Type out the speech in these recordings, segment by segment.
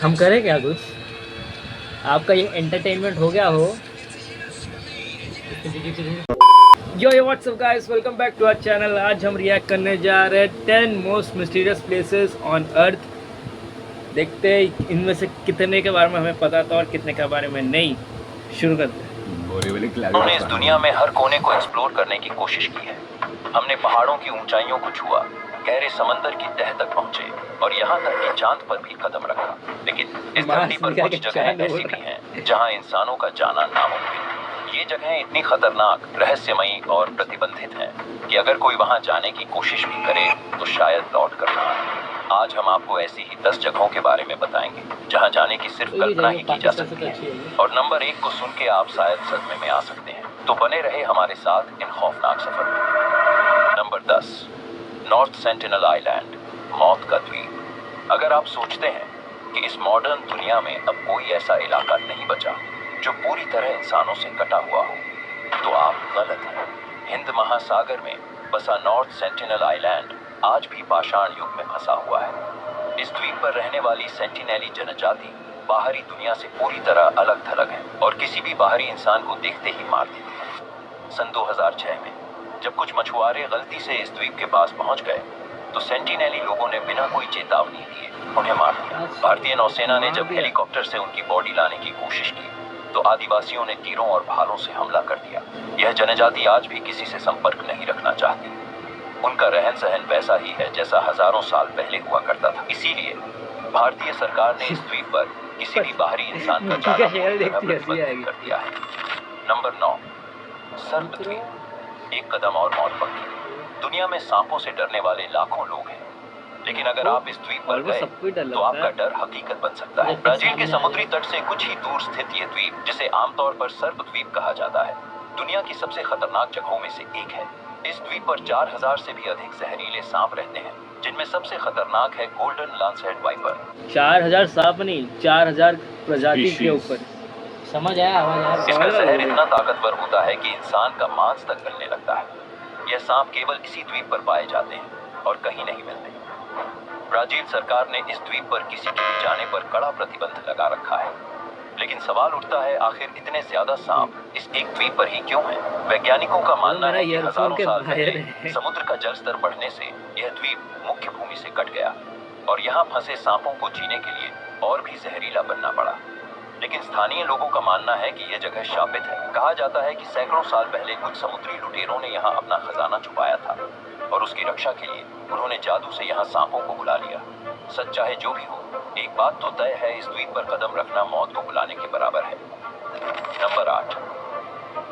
हम करें क्या कुछ, आपका ये एंटरटेनमेंट हो गया हो। Yo what's up guys, welcome back to our channel. आज हम रिएक्ट करने जा रहे हैं 10 most mysterious places on earth. देखते हैं इनमें से कितने के बारे में हमें पता था और कितने के बारे में नहीं। शुरू करते हैं। हमने इस दुनिया में हर कोने को एक्सप्लोर करने की कोशिश की है। हमने पहाड़ों की ऊंचाइयों को छुआ, गहरे समंदर की तह तक पहुंचे और यहाँ तक कि चांद पर भी कदम रखा। लेकिन इस धरती पर कुछ जगहें ऐसी भी हैं जहाँ इंसानों का जाना नामुमकिन है। ये जगहें इतनी खतरनाक, रहस्यमयी और प्रतिबंधित हैं कि अगर कोई वहां जाने की कोशिश भी करे तो शायद लौट कर ना आए। आज हम आपको ऐसी ही 10 जगहों के बारे में बताएंगे जहां जाने की सिर्फ कल्पना ही की जा सकती है। और नंबर 1 को सुन के आप शायद सदमे में आ सकते हैं, तो बने रहे हमारे साथ इन खौफनाक सफर में। नंबर 10, नॉर्थ सेंटिनल आइलैंड, मौत का द्वीप। अगर आप सोचते हैं कि इस मॉडर्न दुनिया में अब कोई ऐसा इलाका नहीं बचा जो पूरी तरह इंसानों से कटा हुआ हो, तो आप गलत हैं। हिंद महासागर में बसा नॉर्थ सेंटिनल आइलैंड आज भी पाषाण युग में फंसा हुआ है। इस द्वीप पर रहने वाली सेंटिनेली जनजाति बाहरी दुनिया से पूरी तरह अलग थलग है और किसी भी बाहरी इंसान को देखते ही मार देती है। सन 2006 में जब कुछ मछुआरे गलती से इस द्वीप के पास पहुंच गए तो सेंटिनेली लोगों ने बिना कोई चेतावनी दिए उन्हें मार दिया। भारतीय नौसेना ने जब हेलीकॉप्टर से उनकी बॉडी लाने की कोशिश की तो आदिवासियों ने तीरों और भालों से हमला कर दिया। यह जनजाति आज भी किसी से संपर्क नहीं रखना चाहती। उनका रहन सहन वैसा ही है जैसा हजारों साल पहले हुआ करता था। इसीलिए भारतीय सरकार ने इस द्वीप पर किसी भी बाहरी इंसान का जाना प्रतिबंधित कर दिया है। नंबर 9, सर्प द्वीप, एक कदम और मौत पक्की। दुनिया में सांपों से डरने वाले लाखों लोग हैं, लेकिन अगर आप इस द्वीप पर गए तो आपका डर हकीकत बन सकता है। ब्राजील के समुद्री तट से कुछ ही दूर स्थित यह द्वीप, जिसे आमतौर पर सर्प द्वीप कहा जाता है, दुनिया की सबसे खतरनाक जगहों में से एक है। इस द्वीप पर 4000 से भी अधिक जहरीले सांप रहते हैं, जिनमें सबसे खतरनाक है गोल्डन लांसहेड वाइपर। 4000 सांप नहीं, 4000 प्रजाति के ऊपर। समझ आया? आवाज इसका जहर इतना ताकतवर होता है कि इंसान का मांस तक गलने लगता है। यह सांप केवल इसी द्वीप पर पाए जाते हैं और कहीं नहीं मिलते। ब्राजील सरकार ने इस द्वीप पर किसी के भी जाने पर कड़ा प्रतिबंध लगा रखा है। लेकिन सवाल उठता है, आखिर इतने ज्यादा सांप इस एक द्वीप पर ही क्यों हैं? वैज्ञानिकों का मानना है कि हजारों साल पहले समुद्र का जल स्तर बढ़ने से यह द्वीप मुख्य भूमि से कट गया और यहाँ फंसे सांपों को जीने के लिए और भी जहरीला बनना पड़ा। लेकिन स्थानीय लोगों का मानना है कि यह जगह शापित है। कहा जाता है कि सैकड़ों साल पहले कुछ समुद्री लुटेरों ने यहाँ अपना खजाना छुपाया था और उसकी रक्षा के लिए उन्होंने जादू से यहाँ सांपों को बुला लिया। सच चाहे जो भी हो, एक बात तो तय है, इस द्वीप पर कदम रखना मौत को बुलाने के बराबर है। नंबर 8,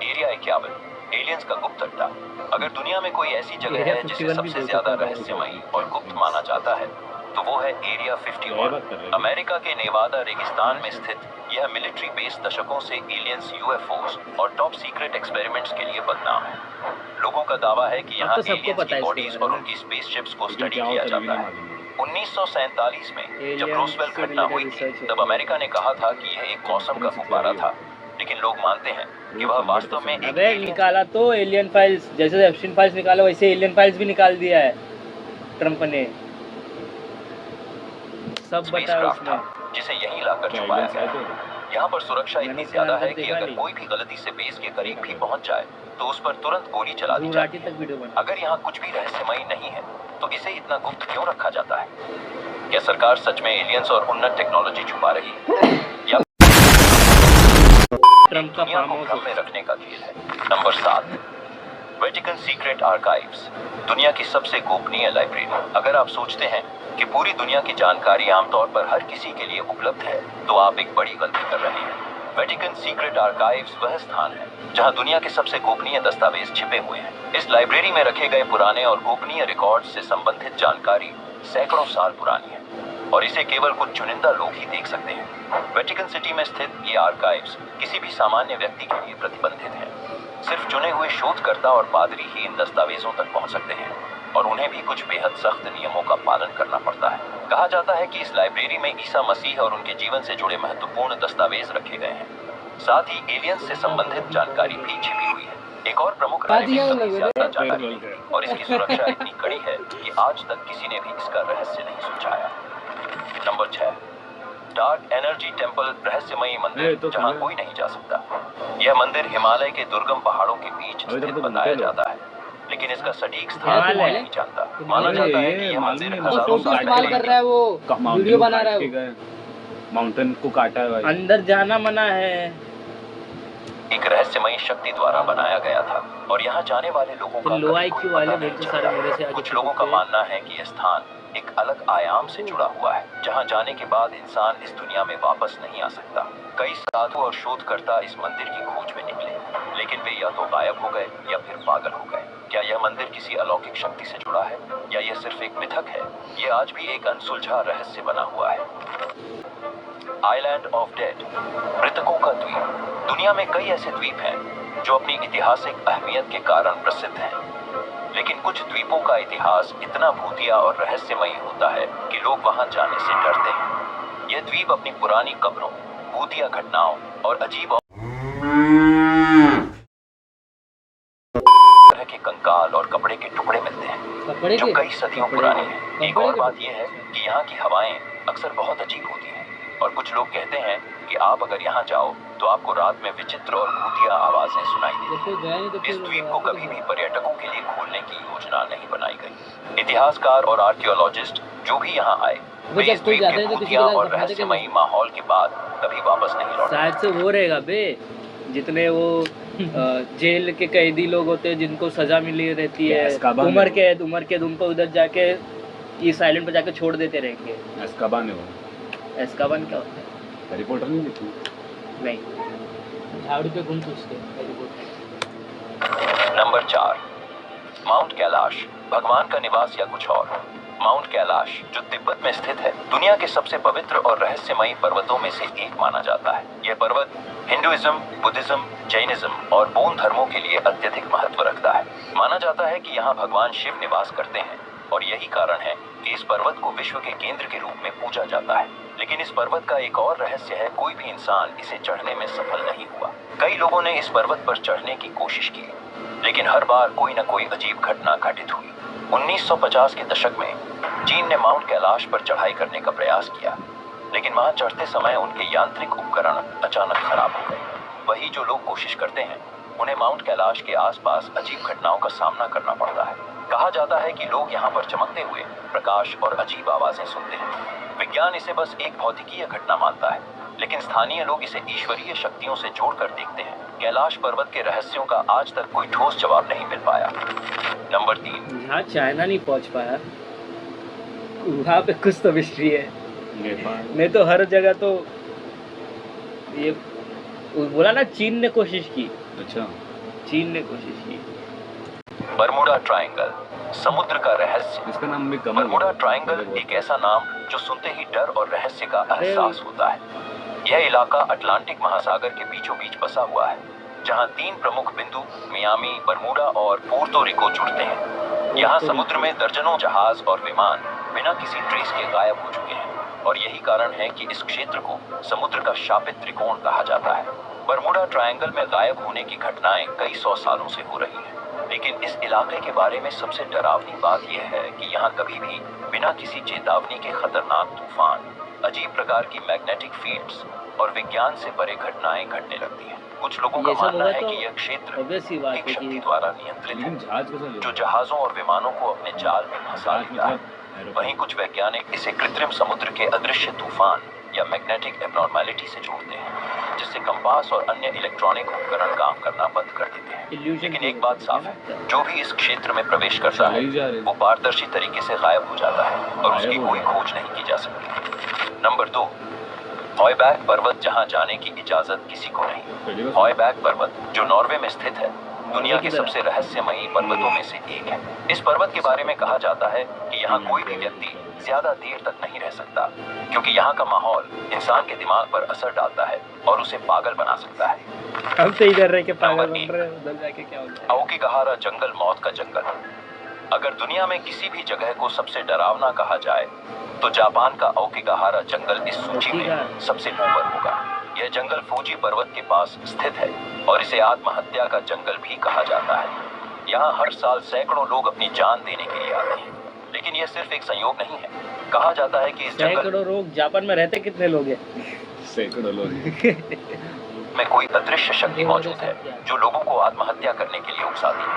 एरिया 51, एलियंस का गुप्त अड्डा। अगर दुनिया में कोई ऐसी जगह है जिसे सबसे ज्यादा रहस्यमयी और गुप्त माना जाता है तो वो है एरिया 51। अमेरिका के नेवादा रेगिस्तान में स्थित यह मिलिट्री बेस दशकों से एलियंस, यूएफओस और टॉप सीक्रेट एक्सपेरिमेंट्स के लिए बदनाम है। लोगों का दावा है कि यहाँ एलियंस की बॉडीज और उनकी स्पेसशिप्स को स्टडी किया जाता है। 1947 में जब रोजवेल घटना हुई थी, तब अमेरिका ने कहा था कि यह एक मौसम का गुब्बारा था, लेकिन लोग मानते हैं कि वह वास्तव में एक निकाला तो एलियन फाइल्स, जैसे एप्स्टीन फाइल्स निकाला वैसे एलियन फाइल्स भी निकाल दिया है ट्रम्प ने। सब बताया उसमें, जिसे यहीं लाकर छुपाया गया। यहाँ पर सुरक्षा इतनी ज्यादा है कि अगर कोई भी गलती से बेस के करीब भी पहुँच जाए तो उस पर तुरंत गोली चला दी जाती है। अगर यहाँ कुछ भी रहस्यमयी नहीं है तो इसे इतना गुप्त क्यों रखा जाता है? क्या सरकार सच में एलियंस और उन्नत टेक्नोलॉजी छुपा रही है या ट्रम्प का दुनिया को भ्रम में रखने का खेल है? नंबर 7, वेटिकन सीक्रेट आर्काइव्स, दुनिया की सबसे गोपनीय लाइब्रेरी। अगर आप सोचते हैं कि पूरी दुनिया की जानकारी आमतौर पर हर किसी के लिए उपलब्ध है तो आप एक बड़ी गलती कर रहे हैं। वेटिकन सीक्रेट आर्काइव्स वह स्थान है जहां दुनिया के सबसे गोपनीय दस्तावेज छिपे हुए हैं। इस लाइब्रेरी में रखे गए पुराने और गोपनीय रिकॉर्ड से संबंधित जानकारी सैकड़ों साल पुरानी है और इसे केवल कुछ चुनिंदा लोग ही देख सकते हैं। वेटिकन सिटी में स्थित ये आर्काइव्स किसी भी सामान्य व्यक्ति के लिए प्रतिबंधित है। सिर्फ चुने हुए शोधकर्ता और पादरी ही इन दस्तावेजों तक पहुंच सकते हैं और उन्हें भी कुछ बेहद सख्त नियमों का पालन करना पड़ता है। कहा जाता है कि इस लाइब्रेरी में ईसा मसीह और उनके जीवन से जुड़े महत्वपूर्ण दस्तावेज रखे गए हैं। साथ ही एलियंस से संबंधित जानकारी भी छिपी हुई है। एक और प्रमुख जानकारी और इसकी सुरक्षा इतनी कड़ी है कि आज तक किसी ने भी इसका रहस्य नहीं सुलझाया। नंबर 6, डार्क एनर्जी टेम्पल रहस्यमयी ये मंदिर तो जहाँ खुला है। कोई नहीं जा सकता। यह मंदिर हिमालय के दुर्गम पहाड़ों के बीच अभी तक स्थित तो बताया बनते जाता है, लेकिन इसका सटीक हाँ, स्थान कोई है। नहीं जानता। तो माना अरे जाता है ये कि यह मालूम मंदिर नहीं, वो हजारों फोटो साल इस्तेमाल पहले कर रहा है, वो माउंटेन वीडियो को बना काट रहा है के वो। गए, माउंटेन को काटा है भाई। अंदर जाना मना है। एक रहस्यमयी शक्ति द्वारा बनाया गया था और यहाँ जाने वाले लोगों तो का लो कभी IQ कोई वाले पता नहीं बहुत सारे चलता। मेरे से आगे कुछ लोगों का चिपकते हैं। मानना है कि यह स्थान एक अलग आयाम से जुड़ा हुआ है, जहाँ जाने के बाद इंसान इस दुनिया में वापस नहीं आ सकता। कई साधु और शोधकर्ता इस मंदिर की खोज में निकले, लेकिन वे या तो गायब हो गए या फिर पागल हो गए। क्या यह मंदिर किसी अलौकिक शक्ति से जुड़ा है या यह सिर्फ एक मिथक है? ये आज भी एक अनसुलझा रहस्य बना हुआ है। आइलैंड ऑफ डेड, मृतकों का द्वीप। दुनिया में कई ऐसे द्वीप हैं जो अपनी ऐतिहासिक अहमियत के कारण प्रसिद्ध हैं, लेकिन कुछ द्वीपों का इतिहास इतना भूतिया और रहस्यमयी होता है कि लोग वहां जाने से डरते हैं। यह द्वीप अपनी पुरानी कब्रों, भूतिया घटनाओं और अजीब तरह के कंकाल और कपड़े के टुकड़े मिलते हैं कपड़े जो के कई सदियों पुराने हैं। एक कपड़े और के? बात यह है कि यहाँ की हवाएं अक्सर बहुत अजीब होती हैं और कुछ लोग कहते हैं कि आप अगर यहाँ जाओ तो आपको रात में विचित्र और भूतिया आवाजें सुनाई देती जैसे गया नहीं तो हैं। इस फिर द्वीप को कभी भी पर्यटकों के लिए खोलने की योजना नहीं बनाई गई। इतिहासकार और आर्कियोलॉजिस्ट जो भी यहाँ आए, वो वे जब इस कोई द्वीप जाते के हैं तो किसी भूतिया के साथ और दफनाते क्यों रहस्यमयी माहौल के बाद कभी वापस नहीं लौटे। शायद से वो रहेगा बे, जितने वो जेल के कैदी लोग होते हैं जिनको सजा मिली रहती ये है, एस्काबान उम्र है कैद उनको उधर जाके इस आइलैंड पे जाके छोड़ देते रहेंगे। एस्काबान है वो। एस्काबान क्या होता है? हैरी पॉटर नहीं देखी? नहीं। झाड़ू पे घूम पूछते नंबर 4, माउंट कैलाश, भगवान का निवास या कुछ और। माउंट कैलाश जो तिब्बत में स्थित है, दुनिया के सबसे पवित्र और रहस्यमयी पर्वतों में से एक माना जाता है। यह पर्वत हिंदुइज्म, बुद्धिज्म, जैनिज्म और बौद्ध धर्मों के लिए अत्यधिक महत्व रखता है। माना जाता है कि यहाँ भगवान शिव निवास करते हैं और यही कारण है कि इस पर्वत को विश्व के केंद्र के रूप में पूजा जाता है। लेकिन इस पर्वत का एक और रहस्य है, कोई भी इंसान इसे चढ़ने में सफल नहीं हुआ। कई लोगों ने इस पर्वत पर चढ़ने की कोशिश की, लेकिन हर बार कोई न कोई अजीब घटना घटित हुई। 1950 के दशक में चीन ने माउंट कैलाश पर चढ़ाई करने का प्रयास किया, लेकिन वहां चढ़ते समय उनके यांत्रिक उपकरण अचानक खराब हो गए। वही जो लोग कोशिश करते हैं, उन्हें माउंट कैलाश के आसपास अजीब घटनाओं का सामना करना पड़ता है। कहा जाता है कि लोग यहाँ पर चमकते हुए प्रकाश और अजीब आवाजें सुनते हैं। विज्ञान इसे बस एक भौतिकीय घटना मानता है, लेकिन स्थानीय लोग इसे ईश्वरीय शक्तियों से जोड़कर देखते हैं। कैलाश पर्वत के रहस्यों का आज तक कोई ठोस जवाब नहीं मिल पाया। नंबर 3, जहाँ चाइना नहीं पहुँच पाया वहाँ पे कुछ तो मिस्ट्री है। नेपाल। नहीं तो हर जगह तो ये बोला ना, चीन ने कोशिश की, अच्छा, चीन ने कोशिश की। बरमुडा ट्रायंगल, समुद्र का रहस्य। इसका नाम भी कम बरमुडा ट्रायंगल एक ऐसा नाम जो सुनते ही डर और रहस्य का एहसास होता है। यह इलाका अटलांटिक महासागर के बीचों बीच बसा हुआ है, जहां 3 प्रमुख बिंदु मियामी, बरमुडा और पोर्तो रिको जुड़ते हैं। यहाँ समुद्र में दर्जनों जहाज और विमान बिना किसी ट्रेस के गायब हो चुके हैं और यही कारण है कि इस क्षेत्र को समुद्र का शापित त्रिकोण कहा जाता है। बरमुडा ट्रायंगल में गायब होने की घटनाएं कई 100 सालों से हो रही हैं, लेकिन इस इलाके के बारे में सबसे डरावनी बात यह है कि यहाँ कभी भी बिना किसी चेतावनी के खतरनाक तूफान, अजीब प्रकार की मैग्नेटिक फील्ड्स और विज्ञान से परे घटनाएं घटने लगती हैं। कुछ लोगों का ये सब मानना होगा है तो कि यह क्षेत्र obvious सी बात एक है शक्ति कि द्वारा नियंत्रित है, लेकिन जहाज कैसा जो जो जहाजों और विमानों को अपने जाल में फंसा जहाज लेता है। मतलब वहीं कुछ वैज्ञानिक इसे कृत्रिम समुद्र के अदृश्य तूफान या मैग्नेटिक एब्नॉर्मैलिटी से जोड़ते हैं, जिससे कंपास और अन्य इलेक्ट्रॉनिक उपकरण काम करना बंद कर देते हैं। illusion लेकिन की एक बात वजह से साफ ना। है, जो भी इस क्षेत्र में प्रवेश करता है चले ही जा रहे हैं। वो पारदर्शी तरीके से गायब हो जाता है और उसकी गायब हो कोई जाता है। खोज नहीं की जा सकती। नंबर 2, हॉयबैक पर्वत, जहां जाने की इजाजत किसी को नहीं। पहली बार हॉयबैक पर्वत जो नॉर्वे में स्थित है, दुनिया के सबसे रहस्यमयी पर्वतों में से एक है। इस पर्वत के बारे में कहा जाता है कि यहाँ कोई भी व्यक्ति ज्यादा देर तक नहीं रह सकता, क्योंकि यहाँ का माहौल इंसान के दिमाग पर असर डालता है और उसे पागल बना सकता है। हम तो इधर रह के पागल नंबर बन एक। रहे हैं, उधर जाके क्या हो जाएगा? आओकीगहारा जंगल मौत का जंगल। अगर दुनिया में किसी भी जगह को सबसे डरावना कहा जाए तो जापान का आओकीगहारा जंगल इस सूची में सबसे ऊपर होगा। यह जंगल फूजी पर्वत के पास स्थित है और इसे आत्महत्या का जंगल भी कहा जाता है। यहाँ हर साल सैकड़ों लोग अपनी जान देने के लिए आते हैं, लेकिन यह सिर्फ एक संयोग नहीं है। कहा जाता है कि इस जंगल सैकड़ों लोग जापान में रहते कितने लोग हैं? सैकड़ों लोग में कोई अदृश्य शक्ति मौजूद है जो लोगों को आत्महत्या करने के लिए उकसाती है।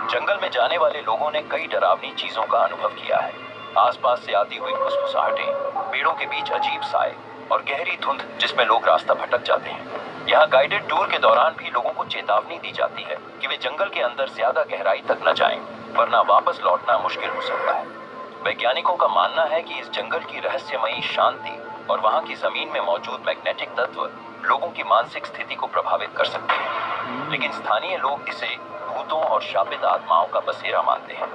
जंगल में जाने वाले लोगों ने कई डरावनी चीजों का अनुभव किया है। आसपास से आती हुई फुसफुसाहटें, पेड़ों के बीच अजीब साए और गहरी धुंध जिसमें लोग रास्ता भटक जाते हैं। यहाँ गाइडेड टूर के दौरान भी लोगों को चेतावनी दी जाती है कि वे जंगल के अंदर ज्यादा गहराई तक न जाएं, वरना वापस लौटना मुश्किल हो सकता है। वैज्ञानिकों का मानना है कि इस जंगल की रहस्यमयी शांति और वहाँ की जमीन में मौजूद मैग्नेटिक तत्व लोगों की मानसिक स्थिति को प्रभावित कर सकते हैं, लेकिन स्थानीय लोग इसे भूतों और शापित आत्माओं का बसेरा मानते हैं।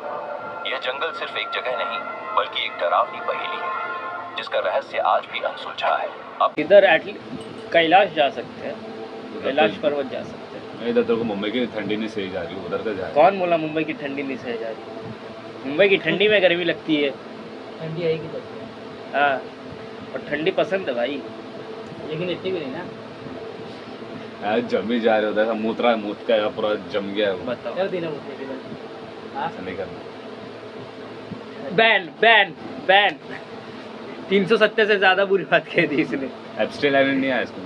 यह जंगल सिर्फ एक जगह नहीं बल्कि एक डरावनी पहेली है जिसका रहस्य आज भी अनसुलझा है। अब इधर कैलाश जा सकते हैं, कैलाश पर्वत जा सकते हैं। इधर तो मुंबई की ठंडी नहीं सही जा रही, उधर तो जा रही। कौन बोला मुंबई की ठंडी नहीं सह जा रही? मुंबई की ठंडी में गर्मी लगती है। ठंडी आएगी तो, हाँ, और ठंडी पसंद है भाई। लेकिन इतनी भी नहीं ना। यार जम ही जा रहे उधर, मूत का पूरा जम गया है वो। बताओ। कर देना मुझे भी बस। हाँ? ऐसा नहीं करना। बैन बैन बैन 370 से ज्यादा बुरी बात कह दी इसने। एब्स्टेन आइलैंड नहीं आया इसको।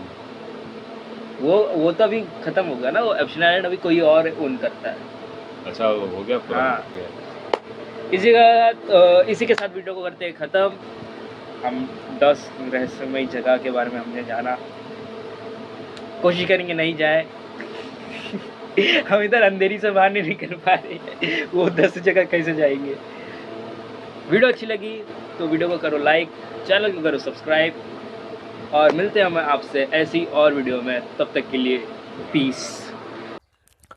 वो तो अभी खत्म हो गया ना, वो एब्स्टेन आइलैंड अभी कोई और ओन करता है। अच्छा वो हो गया पूरा। हाँ। इसी के साथ वीडियो को करते हैं ख़त्म। हम 10 रहस्यमयी जगह के बारे में हमने जाना, कोशिश करेंगे नहीं जाए। हम इधर अंधेरी से बाहर नहीं निकल पा रहे, वो 10 जगह कैसे जाएंगे। वीडियो अच्छी लगी तो वीडियो को करो लाइक, चैनल को करो सब्सक्राइब, और मिलते हैं हम आपसे ऐसी और वीडियो में। तब तक के लिए पीस।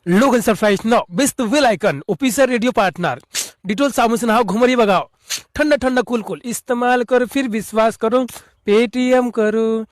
लोगन surprise now best the bell icon official radio partner Dettol साबुन से नहाओ, घुमरी भगाओ, ठंडा ठंडा कूल कूल इस्तेमाल करो, फिर विश्वास करो, पेटीएम करो।